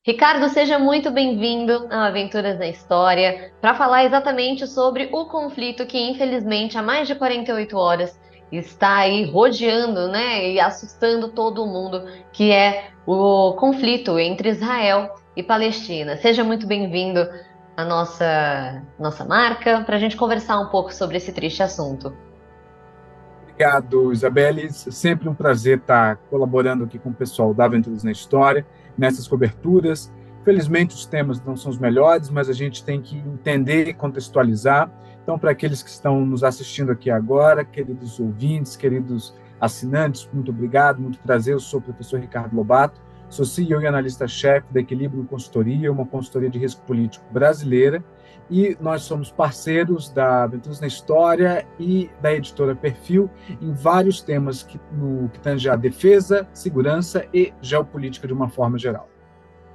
Ricardo, seja muito bem-vindo ao Aventuras na História para falar exatamente sobre o conflito que, infelizmente, há mais de 48 horas está aí rodeando, né, e assustando todo mundo, que é o conflito entre Israel e Palestina. Seja muito bem-vindo à nossa marca para a gente conversar um pouco sobre esse triste assunto. Obrigado, Isabelle. Sempre um prazer estar colaborando aqui com o pessoal da Aventuras na História, nessas coberturas. Felizmente, os temas não são os melhores, mas a gente tem que entender e contextualizar. Então, para aqueles que estão nos assistindo aqui agora, queridos ouvintes, queridos assinantes, muito obrigado, muito prazer. Eu sou o professor Ricardo Lobato, sou CEO e analista-chefe da Equilíbrio Consultoria, uma consultoria de risco político brasileira, e nós somos parceiros da Aventuras na História e da editora Perfil em vários temas no que tange a defesa, segurança e geopolítica de uma forma geral.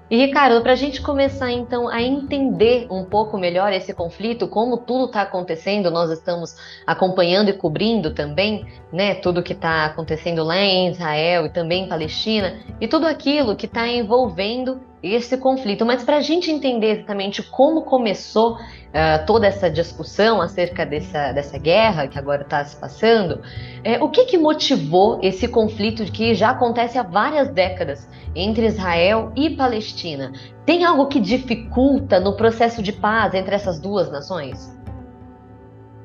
E, Ricardo, para a gente começar então a entender um pouco melhor esse conflito, como tudo está acontecendo, nós estamos acompanhando e cobrindo também, né, tudo que está acontecendo lá em Israel e também em Palestina, e tudo aquilo que está envolvendo esse conflito. Mas para a gente entender exatamente como começou toda essa discussão acerca dessa guerra que agora está se passando, o que motivou esse conflito que já acontece há várias décadas entre Israel e Palestina? Tem algo que dificulta no processo de paz entre essas duas nações?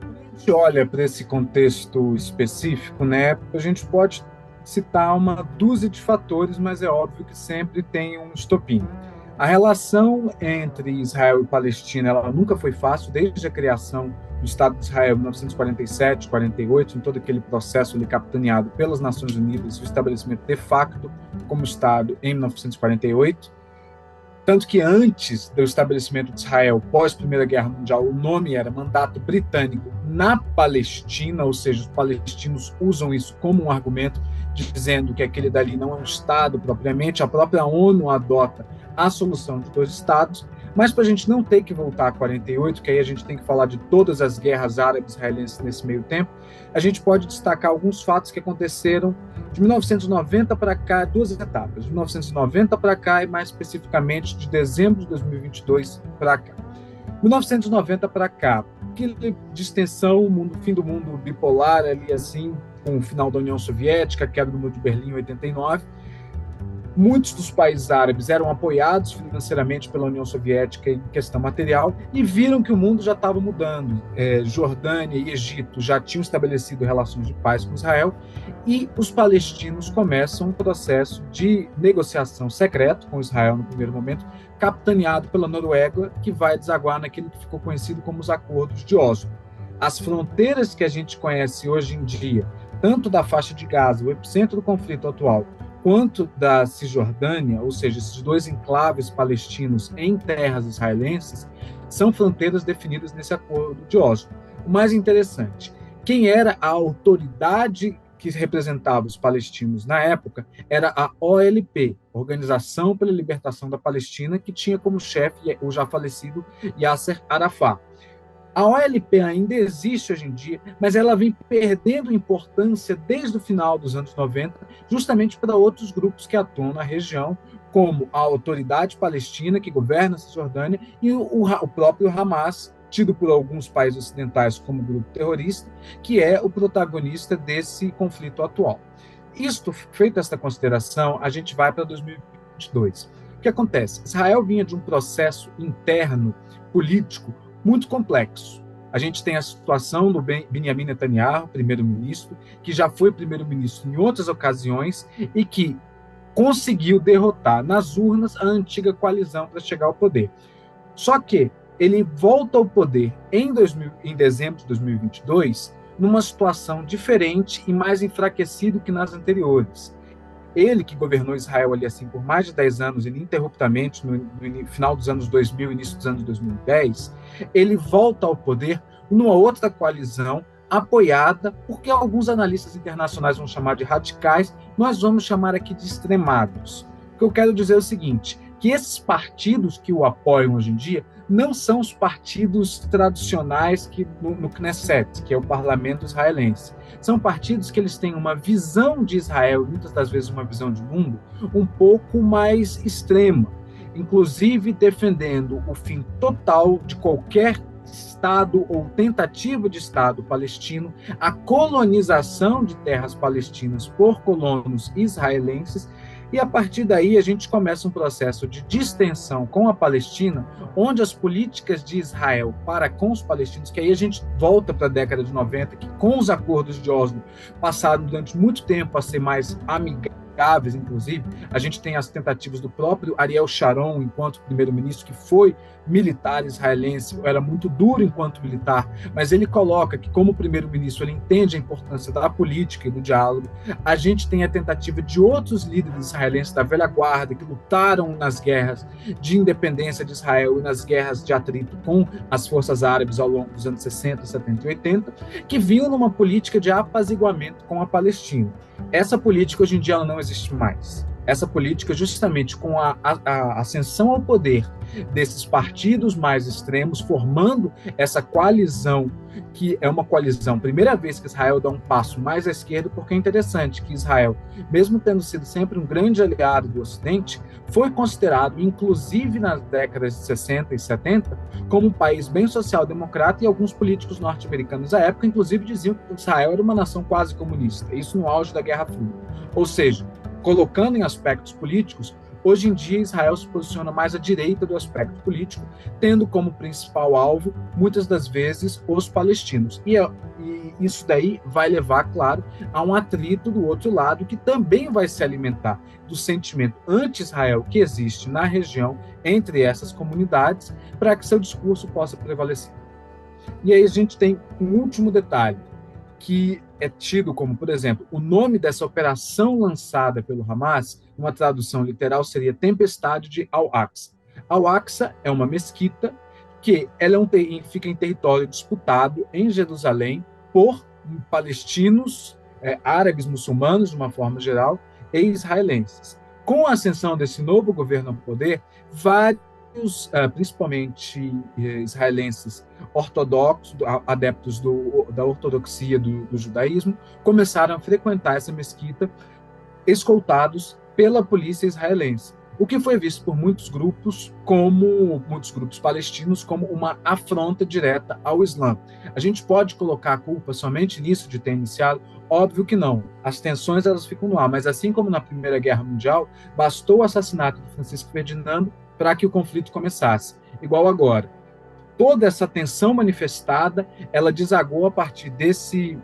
A gente olha para esse contexto específico, né, a gente pode citar uma dúzia de fatores, mas é óbvio que sempre tem um estopim. A relação entre Israel e Palestina, ela nunca foi fácil, desde a criação do Estado de Israel em 1947, 48, em todo aquele processo ali capitaneado pelas Nações Unidas, e o estabelecimento de facto como Estado em 1948. Tanto que antes do estabelecimento de Israel, pós Primeira Guerra Mundial, o nome era Mandato Britânico na Palestina, ou seja, os palestinos usam isso como um argumento, dizendo que aquele dali não é um Estado propriamente, a própria ONU adota a solução de dois Estados, mas para a gente não ter que voltar a 48, que aí a gente tem que falar de todas as guerras árabes-israelenses nesse meio tempo, a gente pode destacar alguns fatos que aconteceram de 1990 para cá, duas etapas, de 1990 para cá e mais especificamente de dezembro de 2022 para cá. 1990 para cá, aquele de extensão, fim do mundo bipolar ali assim, com o final da União Soviética, queda do Muro de Berlim em 89. Muitos dos países árabes eram apoiados financeiramente pela União Soviética em questão material e viram que o mundo já estava mudando. Jordânia e Egito já tinham estabelecido relações de paz com Israel e os palestinos começam um processo de negociação secreto com Israel no primeiro momento, capitaneado pela Noruega, que vai desaguar naquilo que ficou conhecido como os Acordos de Oslo. As fronteiras que a gente conhece hoje em dia, tanto da faixa de Gaza, o epicentro do conflito atual, quanto da Cisjordânia, ou seja, esses dois enclaves palestinos em terras israelenses, são fronteiras definidas nesse acordo de Oslo. O mais interessante, quem era a autoridade que representava os palestinos na época era a OLP, Organização pela Libertação da Palestina, que tinha como chefe o já falecido Yasser Arafat. A OLP ainda existe hoje em dia, mas ela vem perdendo importância desde o final dos anos 90, justamente para outros grupos que atuam na região, como a Autoridade Palestina, que governa a Cisjordânia, e o próprio Hamas, tido por alguns países ocidentais como grupo terrorista, que é o protagonista desse conflito atual. Feita esta consideração, a gente vai para 2022. O que acontece? Israel vinha de um processo interno político muito complexo. A gente tem a situação do Benjamin Netanyahu, primeiro-ministro, que já foi primeiro-ministro em outras ocasiões e que conseguiu derrotar nas urnas a antiga coalizão para chegar ao poder. Só que ele volta ao poder em dezembro de 2022 numa situação diferente e mais enfraquecido que nas anteriores. Ele, que governou Israel ali assim por mais de 10 anos, ininterruptamente, no final dos anos 2000, início dos anos 2010, ele volta ao poder numa outra coalizão apoiada, porque alguns analistas internacionais vão chamar de radicais, nós vamos chamar aqui de extremados. O que eu quero dizer é o seguinte, que esses partidos que o apoiam hoje em dia não são os partidos tradicionais no Knesset, que é o parlamento israelense. São partidos que eles têm uma visão de Israel, muitas das vezes uma visão de mundo, um pouco mais extrema. inclusive defendendo o fim total de qualquer Estado ou tentativa de Estado palestino, a colonização de terras palestinas por colonos israelenses, e a partir daí a gente começa um processo de distensão com a Palestina, onde as políticas de Israel para com os palestinos, que aí a gente volta para a década de 90, que com os acordos de Oslo passaram durante muito tempo a ser mais amigáveis, inclusive. A gente tem as tentativas do próprio Ariel Sharon, enquanto primeiro-ministro, que foi militar israelense, era muito duro enquanto militar, mas ele coloca que, como primeiro-ministro, ele entende a importância da política e do diálogo. A gente tem a tentativa de outros líderes israelenses da velha guarda, que lutaram nas guerras de independência de Israel e nas guerras de atrito com as forças árabes ao longo dos anos 60, 70 e 80, que vinham numa política de apaziguamento com a Palestina. Essa política, hoje em dia, ela não existe mais. Essa política, justamente com a ascensão ao poder desses partidos mais extremos, formando essa coalizão, que é uma coalizão, primeira vez que Israel dá um passo mais à esquerda, porque é interessante que Israel, mesmo tendo sido sempre um grande aliado do Ocidente, foi considerado, inclusive nas décadas de 60 e 70, como um país bem social-democrata, e alguns políticos norte-americanos da época, inclusive, diziam que Israel era uma nação quase comunista, isso no auge da Guerra Fria. Ou seja, colocando em aspectos políticos, hoje em dia Israel se posiciona mais à direita do aspecto político, tendo como principal alvo, muitas das vezes, os palestinos. E isso daí vai levar, claro, a um atrito do outro lado, que também vai se alimentar do sentimento anti-Israel que existe na região entre essas comunidades, para que seu discurso possa prevalecer. E aí a gente tem um último detalhe, que é tido como, por exemplo, o nome dessa operação lançada pelo Hamas, uma tradução literal seria Tempestade de Al-Aqsa. Al-Aqsa é uma mesquita que ela fica em território disputado em Jerusalém por palestinos, árabes, muçulmanos, de uma forma geral, e israelenses. Com a ascensão desse novo governo ao poder, vários, principalmente israelenses ortodoxos, adeptos da ortodoxia do judaísmo, começaram a frequentar essa mesquita, escoltados pela polícia israelense, o que foi visto por muitos grupos palestinos, como uma afronta direta ao Islã. A gente pode colocar a culpa somente nisso de ter iniciado? Óbvio que não. As tensões elas ficam no ar, mas assim como na Primeira Guerra Mundial, bastou o assassinato de Francisco Ferdinando para que o conflito começasse. Igual agora. Toda essa tensão manifestada, ela desagou a partir desse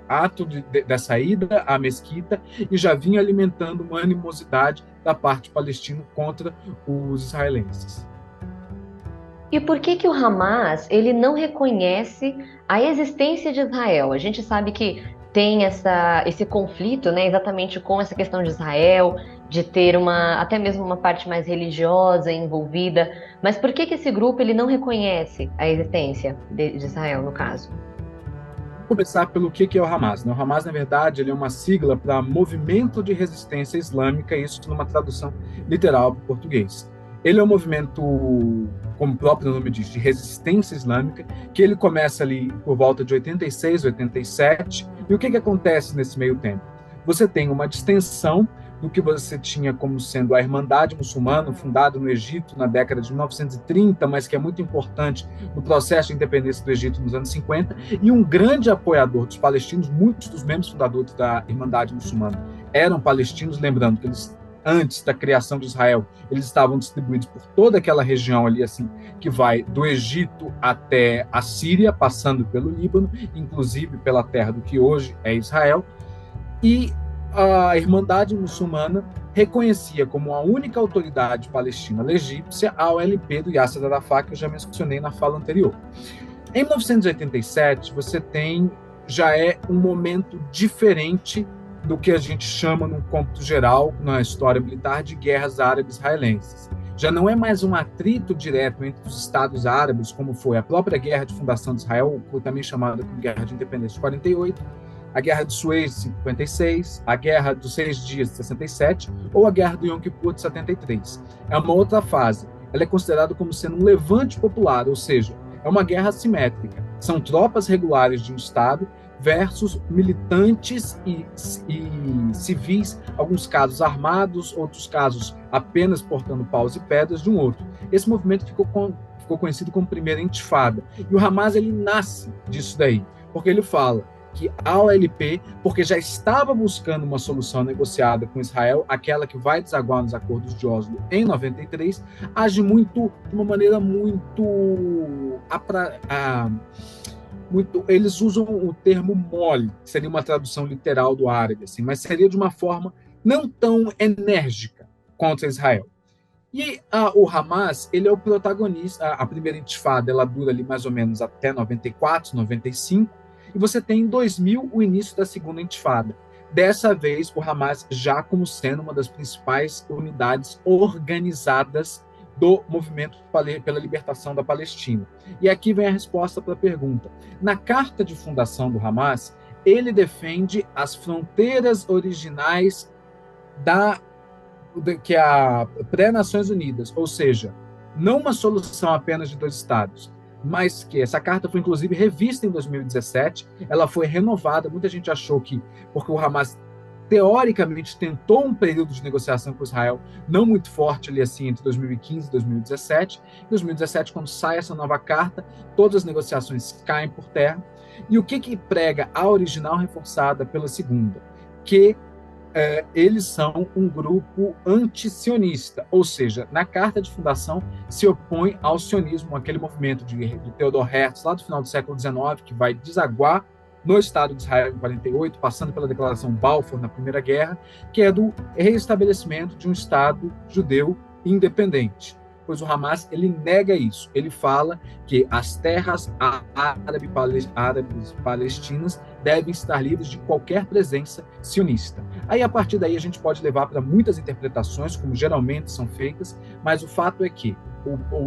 ato dessa ida à mesquita, e já vinha alimentando uma animosidade da parte palestina contra os israelenses. E por que o Hamas ele não reconhece a existência de Israel? A gente sabe que tem esse conflito, né, exatamente com essa questão de Israel, de ter até mesmo uma parte mais religiosa envolvida. Mas por que esse grupo ele não reconhece a existência de Israel, no caso? Vou começar pelo que é o Hamas. O Hamas, na verdade, ele é uma sigla para Movimento de Resistência Islâmica, isso numa tradução literal para o português. Ele é um movimento, como o próprio nome diz, de resistência islâmica, que ele começa ali por volta de 86, 87. E o que acontece nesse meio tempo? Você tem uma distensão do que você tinha como sendo a Irmandade Muçulmana, fundada no Egito na década de 1930, mas que é muito importante no processo de independência do Egito nos anos 50, e um grande apoiador dos palestinos. Muitos dos membros fundadores da Irmandade Muçulmana eram palestinos, lembrando que eles, antes da criação de Israel, eles estavam distribuídos por toda aquela região ali, assim, que vai do Egito até a Síria, passando pelo Líbano, inclusive pela terra do que hoje é Israel. E a Irmandade Muçulmana reconhecia como a única autoridade palestina legítima a OLP do Yasser Arafat, que eu já mencionei na fala anterior. Em 1987, já é um momento diferente do que a gente chama, no cômputo geral, na história militar, de guerras árabes-israelenses. Já não é mais um atrito direto entre os Estados árabes, como foi a própria Guerra de Fundação de Israel, também chamada como Guerra de Independência de 48, a Guerra de Suez de 56, a Guerra dos 6 Dias de 67 ou a Guerra do Yom Kippur de 73. É uma outra fase. Ela é considerada como sendo um levante popular, ou seja, é uma guerra assimétrica. São tropas regulares de um Estado versus militantes e civis, alguns casos armados, outros casos apenas portando paus e pedras, de um outro. Esse movimento ficou conhecido como Primeira Intifada. E o Hamas, ele nasce disso daí, porque ele fala que a OLP, porque já estava buscando uma solução negociada com Israel, aquela que vai desaguar nos acordos de Oslo em 93, age de uma maneira eles usam o termo mole, que seria uma tradução literal do árabe, assim, mas seria de uma forma não tão enérgica contra Israel. E o Hamas, ele é o protagonista. A primeira intifada, ela dura ali mais ou menos até 94, 95, e você tem em 2000 o início da segunda intifada. Dessa vez, o Hamas já como sendo uma das principais unidades organizadas do movimento pela libertação da Palestina. E aqui vem a resposta para a pergunta. Na carta de fundação do Hamas, ele defende as fronteiras originais que é a pré-Nações Unidas, ou seja, não uma solução apenas de 2 estados, mas que essa carta foi inclusive revista em 2017, ela foi renovada, muita gente achou que, porque o Hamas teoricamente tentou um período de negociação com Israel não muito forte ali assim entre 2015 e 2017. Em 2017, quando sai essa nova carta, todas as negociações caem por terra. E o que prega a original reforçada pela segunda? Que eles são um grupo anti-sionista, ou seja, na carta de fundação se opõe ao sionismo, aquele movimento de Theodor Herzl, lá do final do século XIX, que vai desaguar no Estado de Israel em 48, passando pela Declaração Balfour na Primeira Guerra, que é do restabelecimento de um Estado judeu independente. Pois o Hamas, ele nega isso. Ele fala que as terras árabes palestinas devem estar livres de qualquer presença sionista. Aí, a partir daí, a gente pode levar para muitas interpretações, como geralmente são feitas, mas o fato é que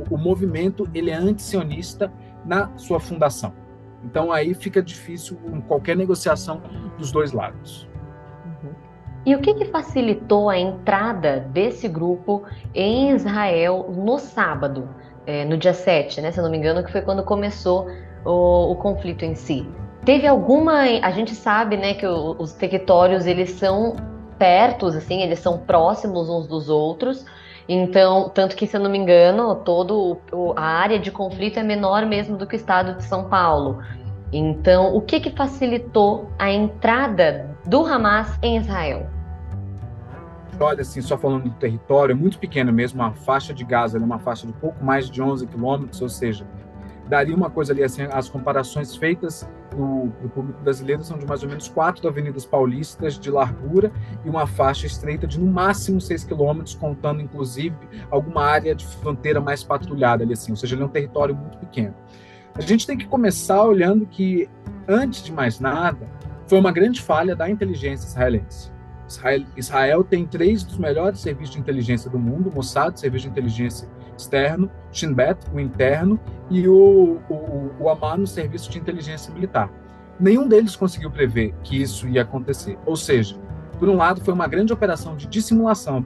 o movimento, ele é anti-sionista na sua fundação. Então, aí fica difícil qualquer negociação dos dois lados. E o que facilitou a entrada desse grupo em Israel no sábado, no dia 7, né, se eu não me engano, que foi quando começou o conflito em si? Teve alguma... A gente sabe, né, que os territórios, eles são pertos, assim, eles são próximos uns dos outros. Então, tanto que, se eu não me engano, a área de conflito é menor mesmo do que o estado de São Paulo. Então, o que facilitou a entrada do Hamas em Israel? Olha, assim, só falando do território, é muito pequeno mesmo, a faixa de Gaza é uma faixa de pouco mais de 11 quilômetros, ou seja, daria uma coisa ali, assim, as comparações feitas no público brasileiro são de mais ou menos 4 avenidas paulistas de largura e uma faixa estreita de no máximo 6 quilômetros, contando inclusive alguma área de fronteira mais patrulhada ali, assim, ou seja, ele é um território muito pequeno. A gente tem que começar olhando que, antes de mais nada, foi uma grande falha da inteligência israelense. Israel tem 3 dos melhores serviços de inteligência do mundo: o Mossad, serviço de inteligência externo, Shin Bet, o interno, e o Amman, o serviço de inteligência militar. Nenhum deles conseguiu prever que isso ia acontecer. Ou seja, por um lado, foi uma grande operação de dissimulação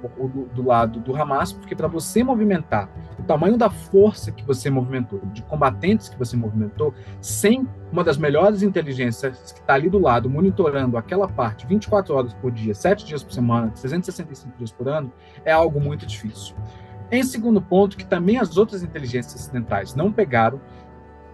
do lado do Hamas, porque para você movimentar o tamanho da força que você movimentou, de combatentes que você movimentou, sem uma das melhores inteligências que está ali do lado, monitorando aquela parte 24 horas por dia, 7 dias por semana, 365 dias por ano, é algo muito difícil. Em segundo ponto, que também as outras inteligências ocidentais não pegaram,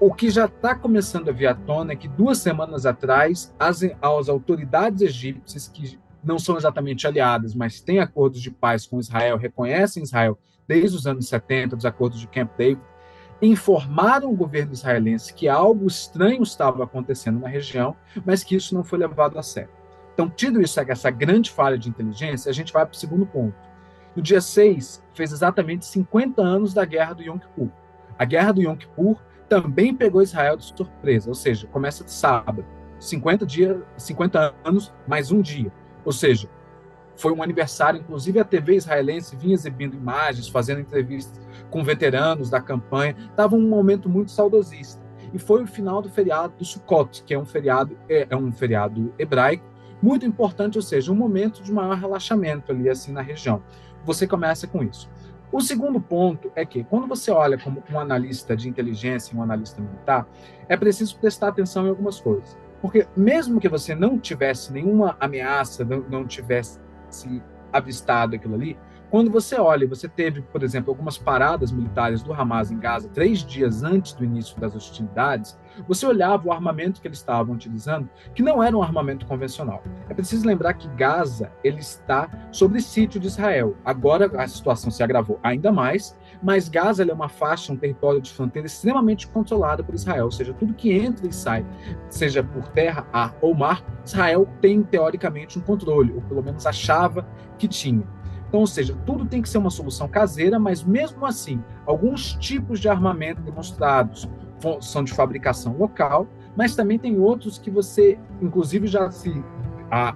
o que já está começando a vir à tona é que 2 semanas atrás, as autoridades egípcias, que não são exatamente aliadas, mas têm acordos de paz com Israel, reconhecem Israel desde os anos 70, dos acordos de Camp David, informaram o governo israelense que algo estranho estava acontecendo na região, mas que isso não foi levado a sério. Então, tido isso, essa grande falha de inteligência, a gente vai para o segundo ponto. No dia 6, fez exatamente 50 anos da Guerra do Yom Kippur. A Guerra do Yom Kippur também pegou Israel de surpresa, ou seja, começa de sábado, 50 anos mais um dia. Ou seja, foi um aniversário, inclusive a TV israelense vinha exibindo imagens, fazendo entrevistas com veteranos da campanha, estava um momento muito saudosista. E foi o final do feriado do Sukkot, que é um feriado hebraico, muito importante, ou seja, um momento de maior relaxamento ali assim na região. Você começa com isso. O segundo ponto é que, quando você olha como um analista de inteligência e um analista militar, é preciso prestar atenção em algumas coisas. Porque mesmo que você não tivesse nenhuma ameaça, não tivesse avistado aquilo ali, quando você olha, você teve, por exemplo, algumas paradas militares do Hamas em Gaza 3 dias antes do início das hostilidades, você olhava o armamento que eles estavam utilizando, que não era um armamento convencional. É preciso lembrar que Gaza ele está sob sítio de Israel. Agora a situação se agravou ainda mais, mas Gaza é uma faixa, um território de fronteira extremamente controlado por Israel, ou seja, tudo que entra e sai, seja por terra, ar ou mar, Israel tem teoricamente um controle, ou pelo menos achava que tinha. Então, ou seja, tudo tem que ser uma solução caseira, mas mesmo assim, alguns tipos de armamento demonstrados são de fabricação local, mas também tem outros que você, inclusive,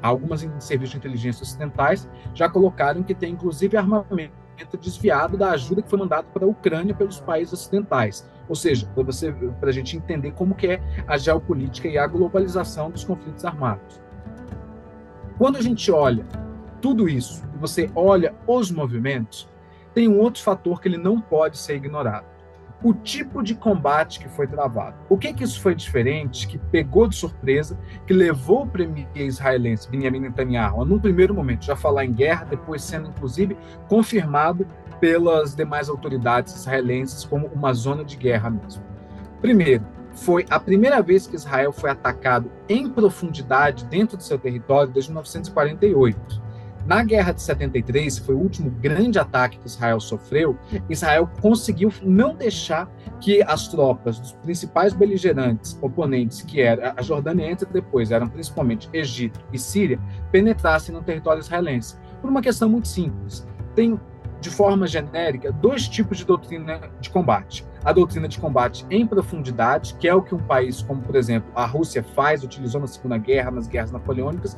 algumas em serviços de inteligência ocidentais já colocaram que tem, inclusive, armamento desviado da ajuda que foi mandada para a Ucrânia pelos países ocidentais. Ou seja, para a gente entender como que é a geopolítica e a globalização dos conflitos armados. Quando a gente olha tudo isso, e você olha os movimentos, tem um outro fator que ele não pode ser ignorado. O tipo de combate que foi travado. O que isso foi diferente, que pegou de surpresa, que levou o premier israelense, Benjamin Netanyahu, a num primeiro momento já falar em guerra, depois sendo inclusive confirmado pelas demais autoridades israelenses como uma zona de guerra mesmo. Primeiro, foi a primeira vez que Israel foi atacado em profundidade dentro do seu território desde 1948. Na Guerra de 73, que foi o último grande ataque que Israel sofreu, Israel conseguiu não deixar que as tropas dos principais beligerantes oponentes, que era a Jordânia e depois eram principalmente Egito e Síria, penetrassem no território israelense. Por uma questão muito simples. Tem, de forma genérica, dois tipos de doutrina de combate. A doutrina de combate em profundidade, que é o que um país como, por exemplo, a Rússia utilizou na Segunda Guerra, nas guerras napoleônicas.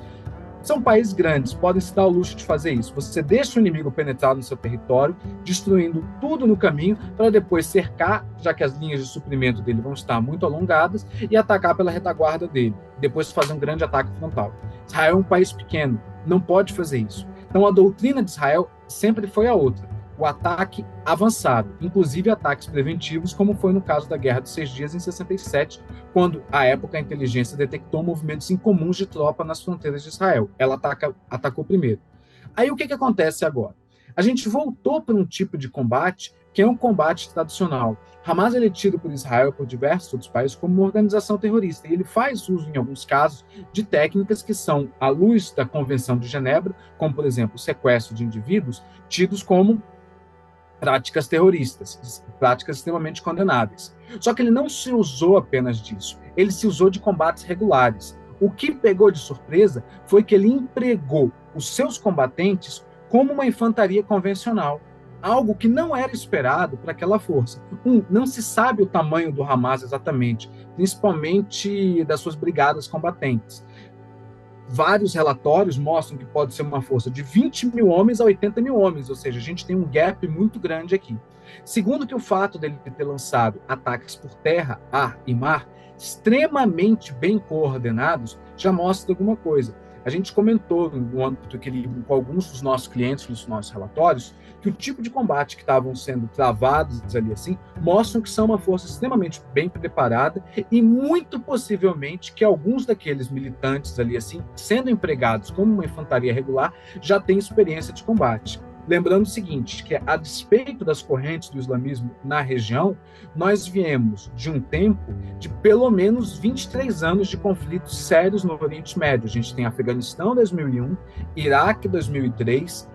São países grandes, podem se dar ao luxo de fazer isso. Você deixa o inimigo penetrar no seu território, destruindo tudo no caminho, para depois cercar, já que as linhas de suprimento dele vão estar muito alongadas, e atacar pela retaguarda dele. Depois fazer um grande ataque frontal. Israel é um país pequeno, não pode fazer isso. Então a doutrina de Israel sempre foi a outra. O ataque avançado, inclusive ataques preventivos, como foi no caso da Guerra dos 6 Dias em 67, quando, à época, a inteligência detectou movimentos incomuns de tropa nas fronteiras de Israel. Ela atacou primeiro. Aí o que acontece agora? A gente voltou para um tipo de combate que é um combate tradicional. Hamas é tido por Israel e por diversos outros países como uma organização terrorista, e ele faz uso, em alguns casos, de técnicas que são, à luz da Convenção de Genebra, como, por exemplo, o sequestro de indivíduos, tidos como práticas terroristas, práticas extremamente condenáveis. Só que ele não se usou apenas disso, ele se usou de combates regulares. O que pegou de surpresa foi que ele empregou os seus combatentes como uma infantaria convencional, algo que não era esperado para aquela força. Não se sabe o tamanho do Hamas exatamente, principalmente das suas brigadas combatentes. Vários relatórios mostram que pode ser uma força de 20 mil homens a 80 mil homens, ou seja, a gente tem um gap muito grande aqui. Segundo que o fato dele ter lançado ataques por terra, ar e mar, extremamente bem coordenados, já mostra alguma coisa. A gente comentou no âmbito do equilíbrio com alguns dos nossos clientes, nos nossos relatórios, que o tipo de combate que estavam sendo travados ali assim, mostram que são uma força extremamente bem preparada e muito possivelmente que alguns daqueles militantes ali assim, sendo empregados como uma infantaria regular, já têm experiência de combate. Lembrando o seguinte, que a despeito das correntes do islamismo na região, nós viemos de um tempo de pelo menos 23 anos de conflitos sérios no Oriente Médio. A gente tem Afeganistão 2001, Iraque 2003,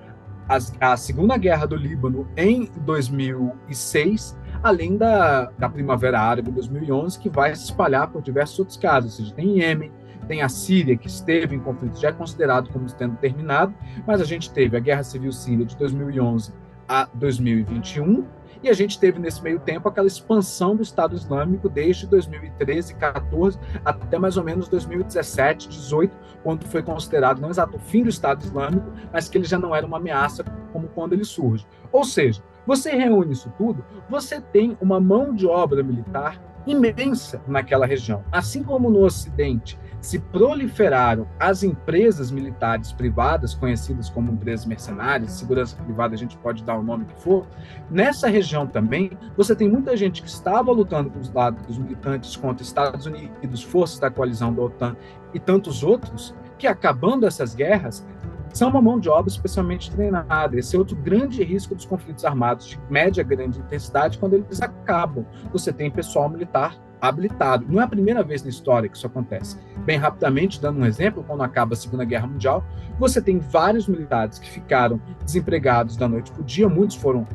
a Segunda Guerra do Líbano em 2006, além da Primavera Árabe 2011, que vai se espalhar por diversos outros casos. Ou seja, tem Iêmen, tem a Síria, que esteve em conflito, já é considerado como tendo terminado, mas a gente teve a Guerra Civil Síria de 2011 a 2021, e a gente teve nesse meio tempo aquela expansão do Estado Islâmico desde 2013, 14 até mais ou menos 2017, 18, quando foi considerado não exato o fim do Estado Islâmico, mas que ele já não era uma ameaça como quando ele surge. Ou seja, você reúne isso tudo, você tem uma mão de obra militar imensa naquela região. Assim como no Ocidente se proliferaram as empresas militares privadas, conhecidas como empresas mercenárias, segurança privada, a gente pode dar o nome que for, nessa região também você tem muita gente que estava lutando dos lados dos militantes contra Estados Unidos, forças da coalizão da OTAN e tantos outros, que acabando essas guerras, são uma mão de obra especialmente treinada. Esse é outro grande risco dos conflitos armados de média grande intensidade, quando eles acabam. Você tem pessoal militar habilitado. Não é a primeira vez na história que isso acontece. Bem rapidamente, dando um exemplo, quando acaba a Segunda Guerra Mundial, você tem vários militares que ficaram desempregados da noite para o dia, muitos foram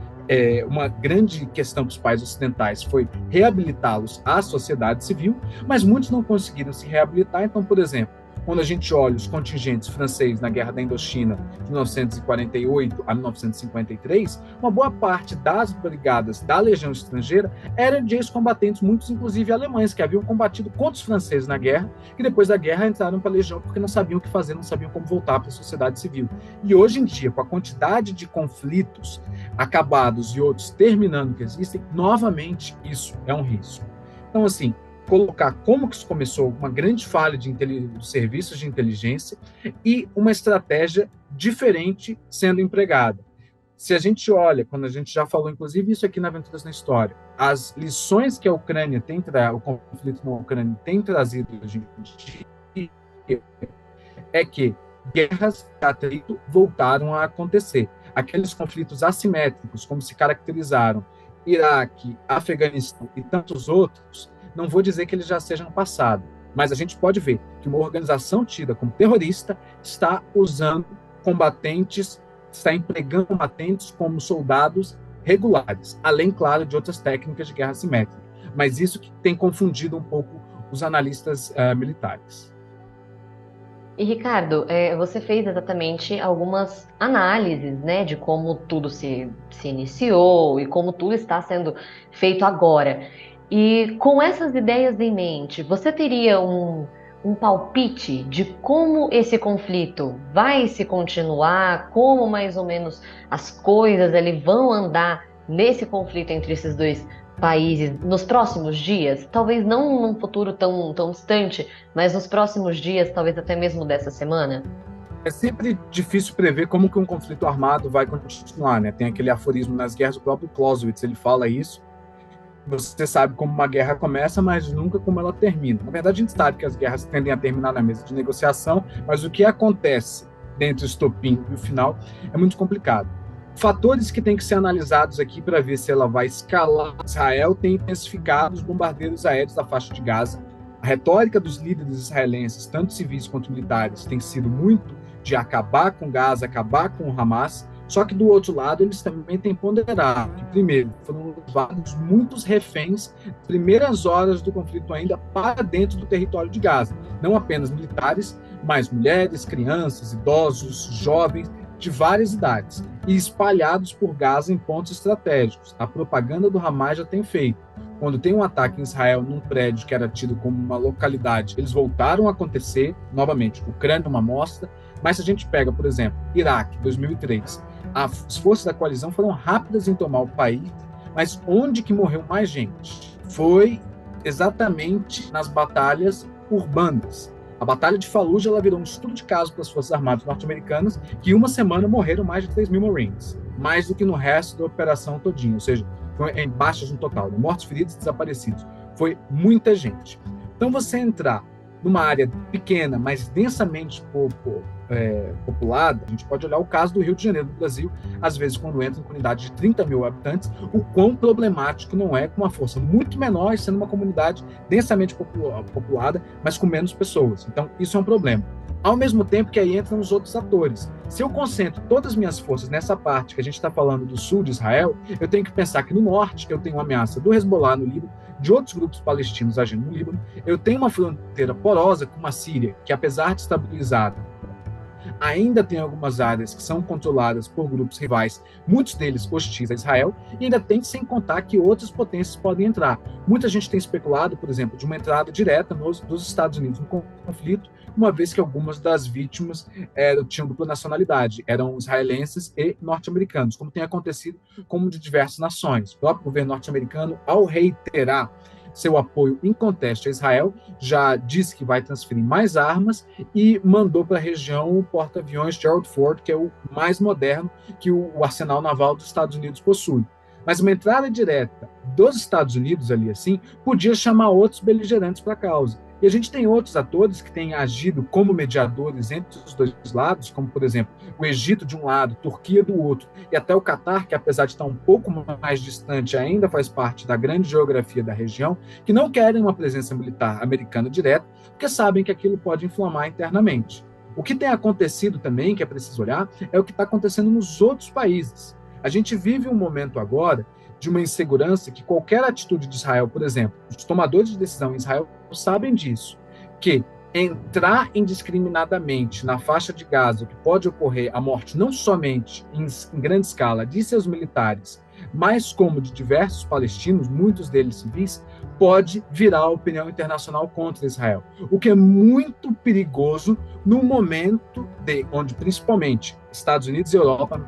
uma grande questão para os países ocidentais foi reabilitá-los à sociedade civil, mas muitos não conseguiram se reabilitar. Então, por exemplo, quando a gente olha os contingentes franceses na Guerra da Indochina, de 1948 a 1953, uma boa parte das brigadas da Legião Estrangeira eram de ex-combatentes, muitos inclusive alemães, que haviam combatido contra os franceses na guerra, e depois da guerra entraram para a Legião porque não sabiam o que fazer, não sabiam como voltar para a sociedade civil. E hoje em dia, com a quantidade de conflitos acabados e outros terminando que existem, novamente isso é um risco. Então, assim, colocar como que isso começou, uma grande falha dos serviços de inteligência e uma estratégia diferente sendo empregada. Se a gente olha, quando a gente já falou, inclusive isso aqui na Aventuras na História, as lições que a Ucrânia o conflito na Ucrânia tem trazido hoje em dia é que guerras de atrito voltaram a acontecer. Aqueles conflitos assimétricos, como se caracterizaram Iraque, Afeganistão e tantos outros, não vou dizer que eles já sejam passado, mas a gente pode ver que uma organização tida como terrorista está usando combatentes, está empregando combatentes como soldados regulares, além, claro, de outras técnicas de guerra assimétrica. Mas isso que tem confundido um pouco os analistas militares. E, Ricardo, você fez exatamente algumas análises, né, de como tudo se iniciou e como tudo está sendo feito agora. E com essas ideias em mente, você teria um palpite de como esse conflito vai se continuar, como mais ou menos as coisas ali vão andar nesse conflito entre esses dois países nos próximos dias? Talvez não num futuro tão distante, mas nos próximos dias, talvez até mesmo dessa semana? É sempre difícil prever como que um conflito armado vai continuar, né? Tem aquele aforismo nas guerras, o próprio Clausewitz, ele fala isso. Você sabe como uma guerra começa, mas nunca como ela termina. Na verdade, a gente sabe que as guerras tendem a terminar na mesa de negociação, mas o que acontece dentro do estopim e o final é muito complicado. Fatores que têm que ser analisados aqui para ver se ela vai escalar. Israel tem intensificado os bombardeios aéreos da faixa de Gaza. A retórica dos líderes israelenses, tanto civis quanto militares, tem sido muito de acabar com Gaza, acabar com o Hamas. Só que, do outro lado, eles também têm ponderado que, primeiro, foram levados muitos reféns nas primeiras horas do conflito ainda para dentro do território de Gaza. Não apenas militares, mas mulheres, crianças, idosos, jovens, de várias idades, e espalhados por Gaza em pontos estratégicos. A propaganda do Hamas já tem feito. Quando tem um ataque em Israel num prédio que era tido como uma localidade, eles voltaram a acontecer, novamente, Ucrânia é uma amostra, mas se a gente pega, por exemplo, Iraque, 2003, as forças da coalizão foram rápidas em tomar o país, mas onde que morreu mais gente? Foi exatamente nas batalhas urbanas. A Batalha de Fallujah ela virou um estudo de caso para as Forças Armadas norte-americanas, que em uma semana morreram mais de 3 mil Marines, mais do que no resto da operação todinha, ou seja, foi em baixas no total, de mortos, feridos e desaparecidos. Foi muita gente. Então, você entrar numa área pequena, mas densamente populada, a gente pode olhar o caso do Rio de Janeiro, do Brasil, às vezes quando entra em comunidade de 30 mil habitantes, o quão problemático não é com uma força muito menor, sendo uma comunidade densamente populada, mas com menos pessoas. Então, isso é um problema. Ao mesmo tempo que aí entram os outros atores. Se eu concentro todas as minhas forças nessa parte que a gente está falando do sul de Israel, eu tenho que pensar que no norte eu tenho uma ameaça do Hezbollah no Líbano, de outros grupos palestinos agindo no Líbano, eu tenho uma fronteira porosa com a Síria, que apesar de estabilizada, ainda tem algumas áreas que são controladas por grupos rivais, muitos deles hostis a Israel, e ainda tem sem contar que outras potências podem entrar. Muita gente tem especulado, por exemplo, de uma entrada direta dos Estados Unidos no conflito, uma vez que algumas das vítimas tinham dupla nacionalidade, eram israelenses e norte-americanos, como tem acontecido com de diversas nações. O próprio governo norte-americano, ao reiterar seu apoio inconteste a Israel, já disse que vai transferir mais armas e mandou para a região o porta-aviões Gerald Ford, que é o mais moderno que o arsenal naval dos Estados Unidos possui. Mas uma entrada direta dos Estados Unidos ali assim podia chamar outros beligerantes para a causa. E a gente tem outros atores que têm agido como mediadores entre os dois lados, como, por exemplo, o Egito de um lado, Turquia do outro, e até o Catar, que apesar de estar um pouco mais distante, ainda faz parte da grande geografia da região, que não querem uma presença militar americana direta, porque sabem que aquilo pode inflamar internamente. O que tem acontecido também, que é preciso olhar, é o que está acontecendo nos outros países. A gente vive um momento agora de uma insegurança que qualquer atitude de Israel, por exemplo, os tomadores de decisão em Israel sabem disso, que entrar indiscriminadamente na faixa de Gaza, que pode ocorrer a morte não somente em grande escala de seus militares, mas como de diversos palestinos, muitos deles civis, pode virar a opinião internacional contra Israel. O que é muito perigoso no momento onde, principalmente, Estados Unidos e Europa,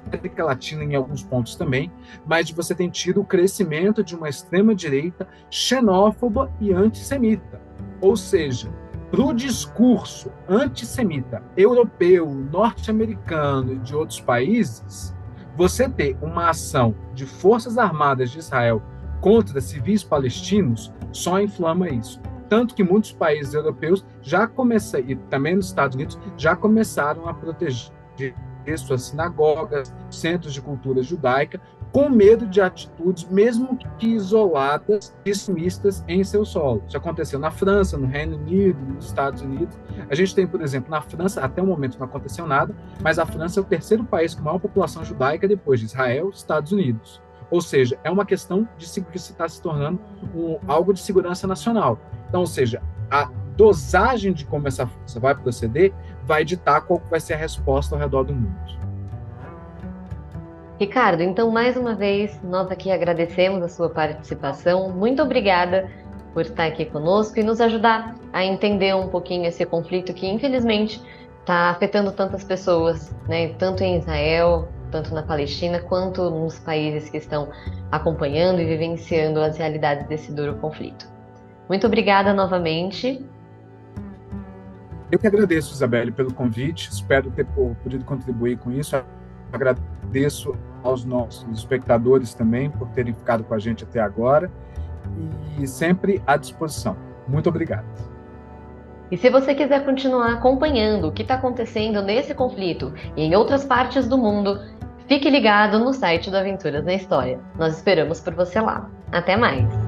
América Latina em alguns pontos também, mas você tem tido o crescimento de uma extrema-direita xenófoba e antissemita. Ou seja, para o discurso antissemita europeu, norte-americano e de outros países, você ter uma ação de forças armadas de Israel contra civis palestinos só inflama isso. Tanto que muitos países europeus já começaram, e também nos Estados Unidos, já começaram a proteger suas sinagogas, centros de cultura judaica, com medo de atitudes, mesmo que isoladas, extremistas em seu solo. Isso aconteceu na França, no Reino Unido, nos Estados Unidos. A gente tem, por exemplo, na França, até o momento não aconteceu nada, mas a França é o terceiro país com maior população judaica depois de Israel e Estados Unidos. Ou seja, é uma questão de que está se tornando algo de segurança nacional. Então, ou seja, a dosagem de como essa força vai proceder vai ditar qual vai ser a resposta ao redor do mundo. Ricardo, então, mais uma vez, nós aqui agradecemos a sua participação. Muito obrigada por estar aqui conosco e nos ajudar a entender um pouquinho esse conflito que, infelizmente, está afetando tantas pessoas, né? Tanto em Israel, tanto na Palestina, quanto nos países que estão acompanhando e vivenciando as realidades desse duro conflito. Muito obrigada novamente. Eu que agradeço, Isabelle, pelo convite. Espero ter podido contribuir com isso. Agradeço aos nossos espectadores também por terem ficado com a gente até agora e sempre à disposição. Muito obrigado. E se você quiser continuar acompanhando o que está acontecendo nesse conflito e em outras partes do mundo, fique ligado no site do Aventuras na História. Nós esperamos por você lá. Até mais!